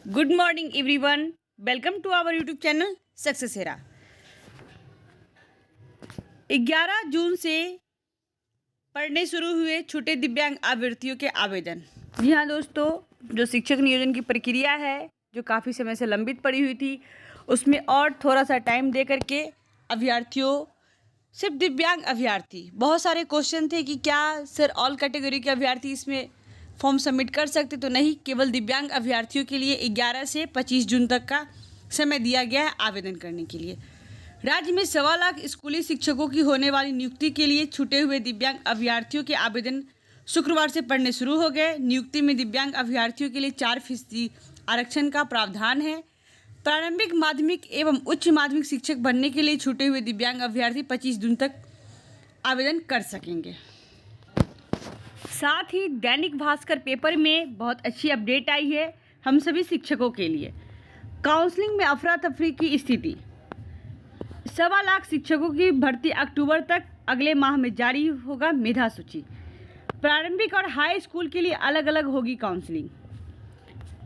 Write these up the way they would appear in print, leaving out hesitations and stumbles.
Good morning everyone, welcome to our YouTube channel success Hera. 11 जून से पढ़ने शुरू हुए छूटे दिव्यांग अभ्यर्थियों के आवेदन। जी हाँ दोस्तों, जो शिक्षक नियोजन की प्रक्रिया है जो काफ़ी समय से लंबित पड़ी हुई थी, उसमें और थोड़ा सा टाइम दे करके अभ्यर्थियों, सिर्फ दिव्यांग अभ्यर्थी, बहुत सारे क्वेश्चन थे कि क्या सर ऑल कैटेगरी के अभ्यर्थी इसमें फॉर्म सबमिट कर सकते, तो नहीं, केवल दिव्यांग अभ्यर्थियों के लिए 11 से 25 जून तक का समय दिया गया है आवेदन करने के लिए। राज्य में 1.25 लाख स्कूली शिक्षकों की होने वाली नियुक्ति के लिए छूटे हुए दिव्यांग अभ्यर्थियों के आवेदन शुक्रवार से पढ़ने शुरू हो गए। नियुक्ति में दिव्यांग अभ्यर्थियों के लिए 4% आरक्षण का प्रावधान है। प्रारंभिक माध्यमिक एवं उच्च माध्यमिक शिक्षक बनने के लिए छूटे हुए दिव्यांग अभ्यर्थी 25 जून तक आवेदन कर सकेंगे। साथ ही दैनिक भास्कर पेपर में बहुत अच्छी अपडेट आई है हम सभी शिक्षकों के लिए। काउंसलिंग में अफरा तफरी की स्थिति। 1.25 लाख शिक्षकों की भर्ती अक्टूबर तक अगले माह में जारी होगा मेधा सूची। प्रारंभिक और हाई स्कूल के लिए अलग अलग होगी काउंसलिंग।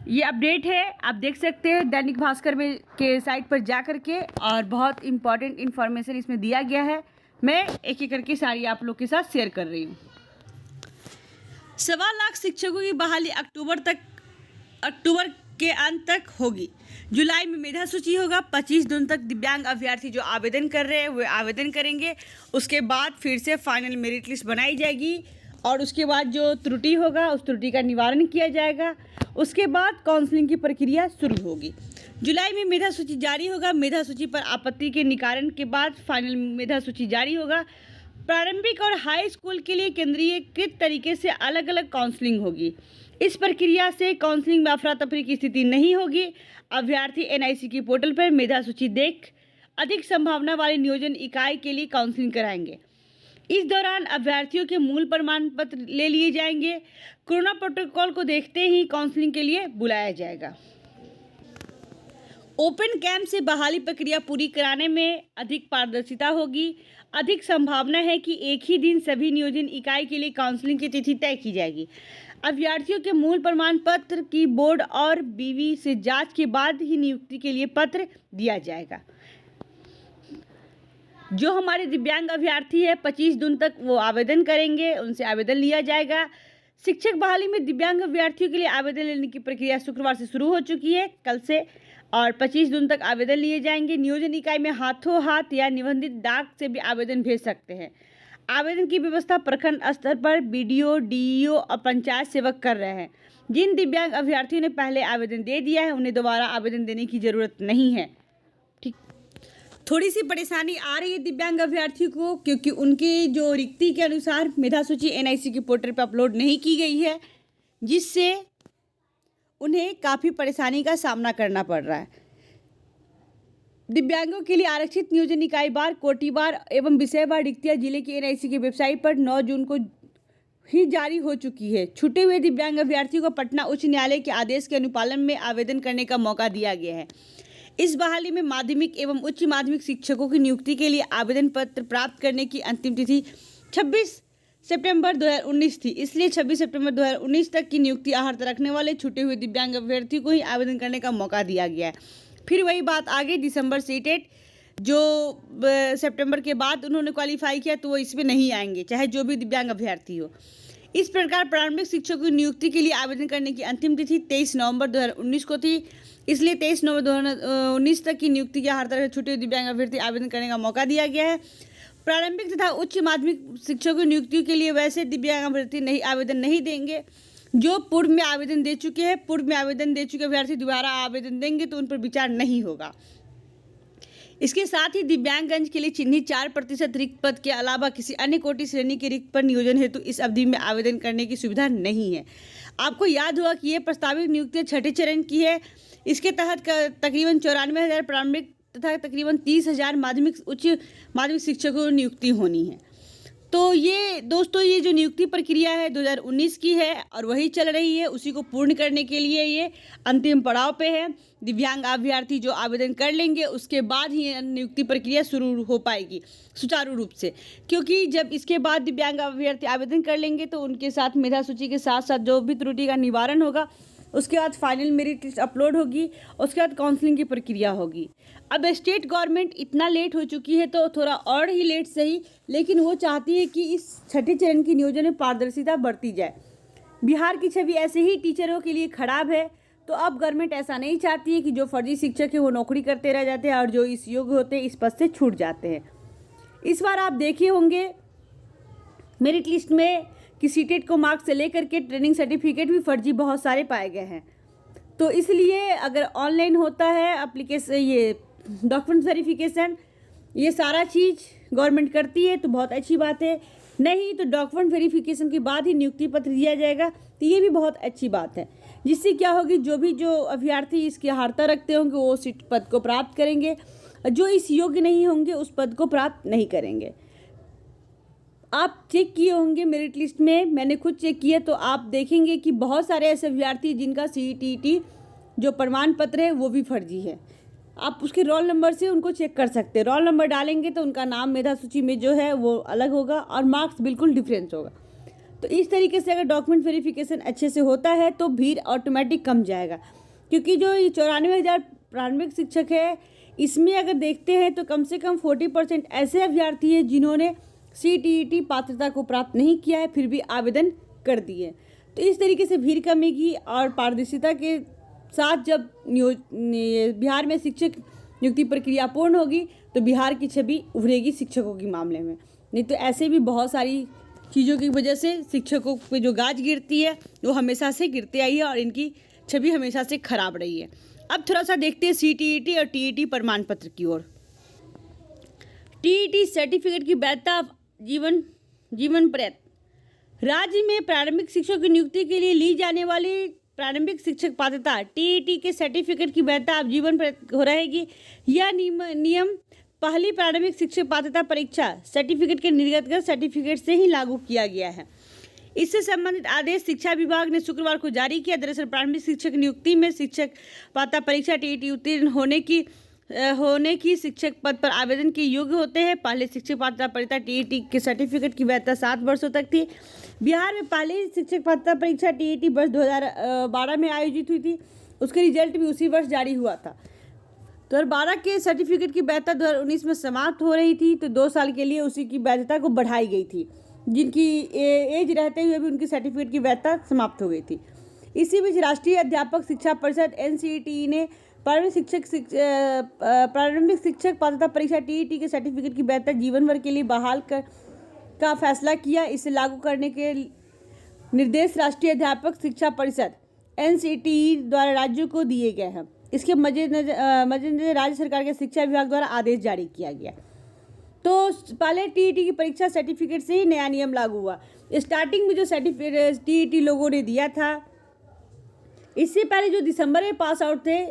ये अपडेट है, आप देख सकते हैं दैनिक भास्कर में के साइट पर जा कर के, और बहुत इंपॉर्टेंट इन्फॉर्मेशन इसमें दिया गया है। मैं एक एक करके सारी आप लोग के साथ शेयर कर रही हूँ। 1.25 लाख शिक्षकों की बहाली अक्टूबर के अंत तक होगी। जुलाई में मेधा सूची होगा। 25 जून तक दिव्यांग अभ्यर्थी जो आवेदन कर रहे हैं वे आवेदन करेंगे। उसके बाद फिर से फाइनल मेरिट लिस्ट बनाई जाएगी और उसके बाद जो त्रुटि होगा उस त्रुटि का निवारण किया जाएगा। उसके बाद काउंसलिंग की प्रक्रिया शुरू होगी। जुलाई में मेधा सूची जारी होगा। मेधा सूची पर आपत्ति के निवारण के बाद फाइनल मेधा सूची जारी होगा। प्रारंभिक और हाई स्कूल के लिए केंद्रीयकृत तरीके से अलग अलग काउंसलिंग होगी। इस प्रक्रिया से काउंसलिंग में अफरा तफरी की स्थिति नहीं होगी। अभ्यर्थी एनआईसी की पोर्टल पर मेधा सूची देख अधिक संभावना वाली नियोजन इकाई के लिए काउंसलिंग कराएंगे। इस दौरान अभ्यर्थियों के मूल प्रमाण पत्र ले लिए जाएंगे। कोरोना प्रोटोकॉल को देखते ही काउंसलिंग के लिए बुलाया जाएगा। ओपन कैंप से बहाली प्रक्रिया पूरी कराने में अधिक पारदर्शिता होगी। अधिक संभावना है कि एक ही दिन सभी नियोजन इकाई के लिए काउंसलिंग की तिथि तय की जाएगी। अभ्यर्थियों के मूल प्रमाण पत्र की बोर्ड और बीवी से जांच के बाद ही नियुक्ति के लिए पत्र दिया जाएगा। जो हमारे दिव्यांग अभ्यर्थी है 25 जून तक वो आवेदन करेंगे, उनसे आवेदन लिया जाएगा। शिक्षक बहाली में दिव्यांग अभ्यर्थियों के लिए आवेदन लेने की प्रक्रिया शुक्रवार से शुरू हो चुकी है, कल से, और 25 जून तक आवेदन लिए जाएंगे। नियोजन इकाई में हाथों हाथ या निबंधित डाक से भी आवेदन भेज सकते हैं। आवेदन की व्यवस्था प्रखंड स्तर पर बीडीओ, डीईओ और पंचायत सेवक कर रहे हैं। जिन दिव्यांग अभ्यर्थियों ने पहले आवेदन दे दिया है उन्हें दोबारा आवेदन देने की जरूरत नहीं है। ठीक, थोड़ी सी परेशानी आ रही है दिव्यांग अभ्यर्थी को, क्योंकि उनकी जो रिक्ति के अनुसार मेधा सूची एनआईसी के पोर्टल पर अपलोड नहीं की गई है, जिससे उन्हें काफ़ी परेशानी का सामना करना पड़ रहा है। दिव्यांगों के लिए आरक्षित नियोजन इकाई बार, कोटिवार एवं विषयवार रिक्तियाँ जिले की एनआईसी की वेबसाइट पर 9 जून को ही जारी हो चुकी है। छूटे हुए दिव्यांग अभ्यर्थियों को पटना उच्च न्यायालय के आदेश के अनुपालन में आवेदन करने का मौका दिया गया है। इस बहाली में माध्यमिक एवं उच्च माध्यमिक शिक्षकों की नियुक्ति के लिए आवेदन पत्र प्राप्त करने की अंतिम तिथि 26 सितंबर 2019 थी। इसलिए 26 सितंबर 2019 तक की नियुक्ति आहर्त रखने वाले छूटे हुए दिव्यांग अभ्यर्थी को ही आवेदन करने का मौका दिया गया है। फिर वही बात आगे, दिसंबर सीटेट जो सितंबर के बाद उन्होंने क्वालिफाई किया तो वो इसमें नहीं आएंगे, चाहे जो भी दिव्यांग अभ्यर्थी हो। इस प्रकार प्रारंभिक शिक्षकों की नियुक्ति के लिए आवेदन करने की अंतिम तिथि 23 नवंबर 2019 को थी। इसलिए 23 नवंबर 2019 तक की नियुक्ति के हर तरह छूटे हुए दिव्यांग अभ्यर्थी आवेदन करने का मौका दिया गया है। प्रारंभिक तथा उच्च माध्यमिक शिक्षकों की नियुक्ति के लिए वैसे दिव्यांग अभ्यर्थी आवेदन नहीं देंगे जो पूर्व में आवेदन दे चुके हैं। पूर्व में आवेदन दे चुके अभ्यर्थी दोबारा आवेदन देंगे तो उन पर विचार नहीं होगा। इसके साथ ही दिव्यांगगंज के लिए चिन्हित 4% रिक्त पद के अलावा किसी अन्य कोटि श्रेणी के रिक्त पर नियोजन हेतु इस अवधि में आवेदन करने की सुविधा नहीं है। आपको याद होगा कि ये प्रस्तावित नियुक्तियाँ छठे चरण की है। इसके तहत तकरीबन 94,000 प्रारंभिक तथा तकरीबन 30,000 माध्यमिक उच्च माध्यमिक शिक्षकों की नियुक्ति होनी है। तो ये दोस्तों, ये जो नियुक्ति प्रक्रिया है 2019 की है और वही चल रही है। उसी को पूर्ण करने के लिए ये अंतिम पड़ाव पे है। दिव्यांग अभ्यर्थी जो आवेदन कर लेंगे उसके बाद ही नियुक्ति प्रक्रिया शुरू हो पाएगी सुचारू रूप से, क्योंकि जब इसके बाद दिव्यांग अभ्यर्थी आवेदन कर लेंगे तो उनके साथ मेधा सूची के साथ साथ जो भी त्रुटि का निवारण होगा उसके बाद फाइनल मेरिट लिस्ट अपलोड होगी, उसके बाद काउंसलिंग की प्रक्रिया होगी। अब स्टेट गवर्नमेंट इतना लेट हो चुकी है तो थोड़ा और ही लेट सही, लेकिन वो चाहती है कि इस छठे चरण के नियोजन में पारदर्शिता बढ़ती जाए। बिहार की छवि ऐसे ही टीचरों के लिए खराब है, तो अब गवर्नमेंट ऐसा नहीं चाहती है कि जो फर्जी शिक्षक है वो नौकरी करते रह जाते हैं और जो इस योग्य होते हैं इस पद से छूट जाते हैं। इस बार आप देखे होंगे मेरिट लिस्ट में कि सीटेट को मार्क्स से लेकर के ट्रेनिंग सर्टिफिकेट भी फर्जी बहुत सारे पाए गए हैं। तो इसलिए अगर ऑनलाइन होता है एप्लीकेशन, ये डॉक्यूमेंट वेरिफिकेशन, ये सारा चीज़ गवर्नमेंट करती है तो बहुत अच्छी बात है। नहीं तो डॉक्यूमेंट वेरिफिकेशन के बाद ही नियुक्ति पत्र दिया जाएगा, तो ये भी बहुत अच्छी बात है। जिससे क्या होगी, जो अभ्यर्थी इसकी अर्हता रखते होंगे वो उस पद को प्राप्त करेंगे, जो इस योग्य नहीं होंगे उस पद को प्राप्त नहीं करेंगे। आप चेक किए होंगे मेरिट लिस्ट में, मैंने खुद चेक किया, तो आप देखेंगे कि बहुत सारे ऐसे अभ्यर्थी जिनका CET जो प्रमाण पत्र है वो भी फर्जी है। आप उसके रोल नंबर से उनको चेक कर सकते हैं। रोल नंबर डालेंगे तो उनका नाम मेधा सूची में जो है वो अलग होगा और मार्क्स बिल्कुल डिफरेंस होगा। तो इस तरीके से अगर डॉक्यूमेंट वेरिफिकेशन अच्छे से होता है तो भीड़ ऑटोमेटिक कम जाएगा, क्योंकि जो 94,000 प्रारंभिक शिक्षक है इसमें अगर देखते हैं तो कम से कम 40% ऐसे अभ्यर्थी हैं जिन्होंने CET पात्रता को प्राप्त नहीं किया है फिर भी आवेदन कर दिए। तो इस तरीके से भीड़ कमेगी और पारदर्शिता के साथ जब बिहार में शिक्षक नियुक्ति प्रक्रिया पूर्ण होगी तो बिहार की छवि उभरेगी शिक्षकों के मामले में। नहीं तो ऐसे भी बहुत सारी चीज़ों की वजह से शिक्षकों पे जो गाज गिरती है वो हमेशा से गिरती आई है और इनकी छवि हमेशा से खराब रही है। अब थोड़ा सा देखते हैं CTET और TET प्रमाण पत्र की ओर। TET सर्टिफिकेट की वैधता जीवन पर्यंत। राज्य में प्रारंभिक शिक्षक की नियुक्ति के लिए ली जाने वाली प्रारंभिक शिक्षक पात्रता TET के सर्टिफिकेट की वैधता अब जीवन पर्यंत हो रहेगी। यह नियम पहली प्रारंभिक शिक्षक पात्रता परीक्षा सर्टिफिकेट के निर्गत सर्टिफिकेट से ही लागू किया गया है। इससे संबंधित आदेश शिक्षा विभाग ने शुक्रवार को जारी किया। दरअसल प्रारंभिक शिक्षक नियुक्ति में शिक्षक पात्रता परीक्षा TET उत्तीर्ण होने की शिक्षक पद पर आवेदन के योग्य होते हैं। पहले शिक्षक पात्रता परीक्षा TET के सर्टिफिकेट की वैधता 7 वर्षों तक थी। बिहार में पहली शिक्षक पात्रता परीक्षा TET वर्ष 2012 में आयोजित हुई थी। उसके रिजल्ट भी उसी वर्ष जारी हुआ था। 2012 के सर्टिफिकेट की वैधता 2019 में समाप्त हो रही थी, तो 2 साल के लिए उसी की वैधता को बढ़ाई गई थी। जिनकी एज रहते हुए भी उनकी सर्टिफिकेट की वैधता समाप्त हो गई थी। इसी बीच राष्ट्रीय अध्यापक शिक्षा परिषद NCET ने प्रारंभिक शिक्षक पात्रता परीक्षा TET के सर्टिफिकेट की वैधता जीवन भर के लिए बहाल का फैसला किया। इसे लागू करने के निर्देश राष्ट्रीय अध्यापक शिक्षा परिषद NCET द्वारा राज्यों को दिए गए हैं। इसके मद्देनजर राज्य सरकार के शिक्षा विभाग द्वारा आदेश जारी किया गया। तो पहले TET की परीक्षा सर्टिफिकेट से ही नया नियम लागू हुआ। स्टार्टिंग में जो सर्टिफिकेट TET लोगों ने दिया था, इससे पहले जो दिसंबर में पास आउट थे,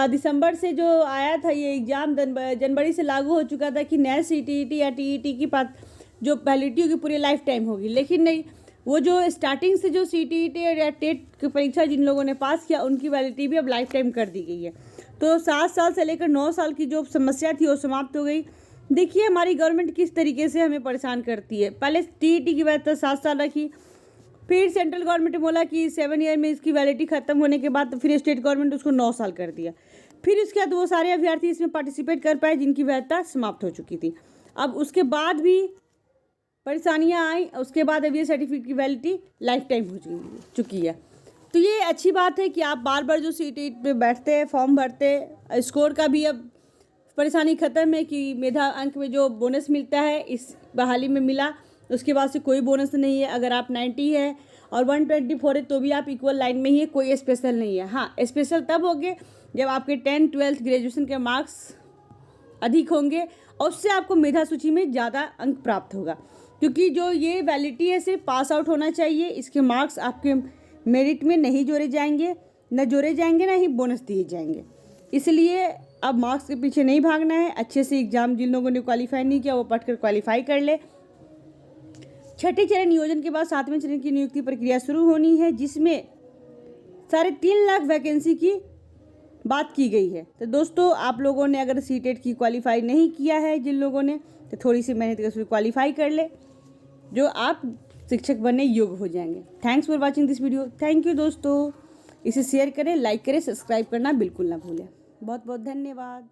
दिसंबर से जो आया था ये एग्ज़ाम जनवरी से लागू हो चुका था कि नया CTET या TET की जो वैलिडिटी होगी पूरी लाइफ टाइम होगी। लेकिन नहीं, वो जो स्टार्टिंग से जो CTET या टेट की परीक्षा जिन लोगों ने पास किया उनकी वैलिडिटी भी अब लाइफ टाइम कर दी गई है। तो 7 साल से लेकर 9 साल की जो समस्या थी वो समाप्त हो गई। देखिए हमारी गवर्नमेंट किस तरीके से हमें परेशान करती है। पहले TET की वैधता 7 साल रखी, फिर सेंट्रल गवर्नमेंट ने बोला कि 7 ईयर में इसकी वैलिडिटी खत्म होने के बाद फिर स्टेट गवर्नमेंट उसको 9 साल कर दिया। फिर उसके बाद वो सारे अभ्यर्थी इसमें पार्टिसिपेट कर पाए जिनकी वैधता समाप्त हो चुकी थी। अब उसके बाद भी परेशानियां आई, उसके बाद अब ये सर्टिफिकेट की वैलिडिटी लाइफ टाइम हो चुकी है। तो ये अच्छी बात है कि आप बार बार जो CTET पे बैठते हैं, फॉर्म भरते हैं, स्कोर का भी अब परेशानी ख़त्म है कि मेधा अंक में जो बोनस मिलता है इस बहाली में मिला, उसके बाद से कोई बोनस नहीं है। अगर आप 90 है और 124 है तो भी आप इक्वल लाइन में ही है, कोई स्पेशल नहीं है। हाँ, स्पेशल तब होंगे जब आपके 10th 12th ग्रेजुएशन के मार्क्स अधिक होंगे और उससे आपको मेधा सूची में ज़्यादा अंक प्राप्त होगा, क्योंकि जो ये वैलिडिटी है सिर्फ पास आउट होना चाहिए। इसके मार्क्स आपके मेरिट में नहीं जोड़े जाएंगे, ना ही बोनस दिए जाएंगे। इसलिए अब मार्क्स के पीछे नहीं भागना है। अच्छे से एग्ज़ाम जिन लोगों ने क्वालिफाई नहीं किया वो पढ़कर क्वालिफाई कर ले। छठे चरण नियोजन के बाद 7वें चरण की नियुक्ति प्रक्रिया शुरू होनी है, जिसमें 3.5 लाख वैकेंसी की बात की गई है। तो दोस्तों, आप लोगों ने अगर CTET की क्वालिफाई नहीं किया है जिन लोगों ने, तो थोड़ी सी मेहनत करके क्वालिफाई कर ले, जो आप शिक्षक बनने योग्य हो जाएंगे। Thanks for watching this video. Thank you दोस्तों। इसे शेयर करें, लाइक करें, सब्सक्राइब करना बिल्कुल ना भूलें। बहुत बहुत धन्यवाद।